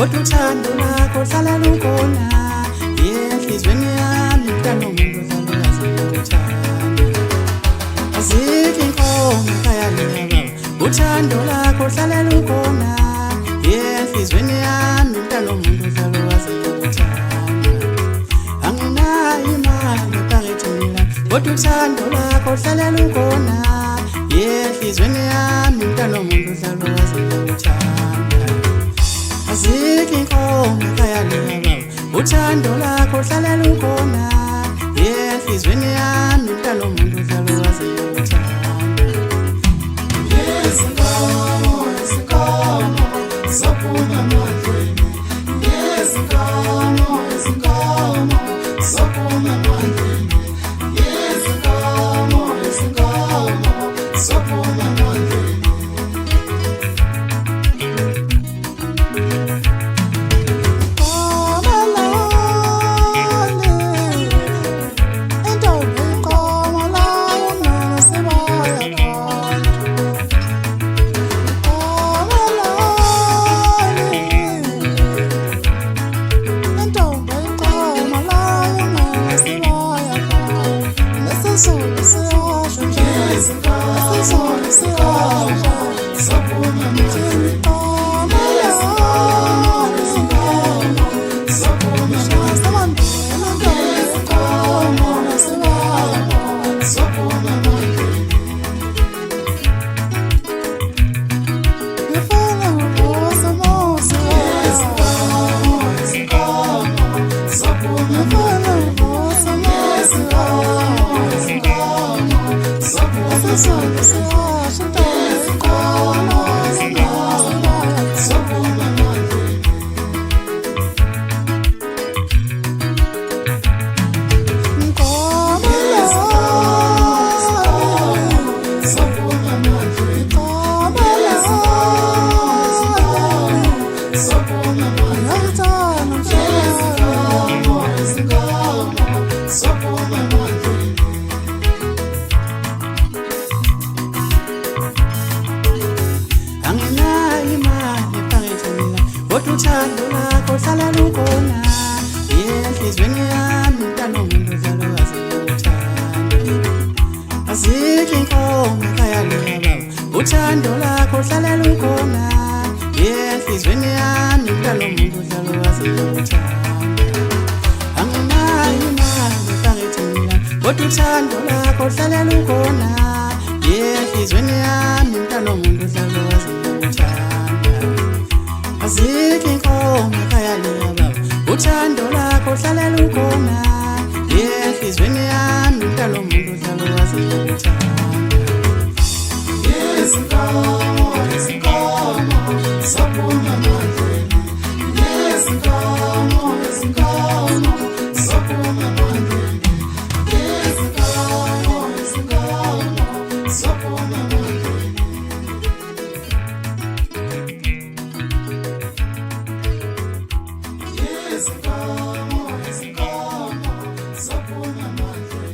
kodwa uthando lakho hlala lukhona enhlizweni yami mntana womuntu hlala uyathanda azikho inkomo ekhaya lika baba uthando lakho hlala lukhona enhlizweni yami mntana womuntu hlala uyathanda anginayo imali ebhangethini kodwa uthando lakho hlala lukhona enhlizweni yami mntana womuntu hlala uyathanda azikho inkomo ekhaya lika baba uthando lakho hlala lukhona enhlizweni yami mntana womuntu hlala uyathanda Yezinkomo, izinkomo, zophuma emandleni. Yezinkomo, izinkomo, zophuma emandleni. Yezinkomo, izinkomo, zophuma emandleni. uthando lakho hlala lukhona enhlizweni yami mntana womuntu hlala uyathanda azikho inkomo ekhaya lika baba uthando lakho hlala lukhona enhlizweni yami mntana womuntu hlala uyathanda anginayo imali ebhangethini kodwa uthando lakho hlala lukhona enhlizweni yami mntana womuntu hlala uyathanda azikho inkomo ekhaya lika baba uthando lakho hlala lukhona enhlizweni yami mntana womuntu hlala uyathanda Yezinkomo, izinkomo, zophuma emandleni. Yezinkomo, izinkomo, zophuma emandleni. Yezinkomo, izinkomo, zophuma emandleni. Yezinkomo, izinkomo, zophuma emandleni.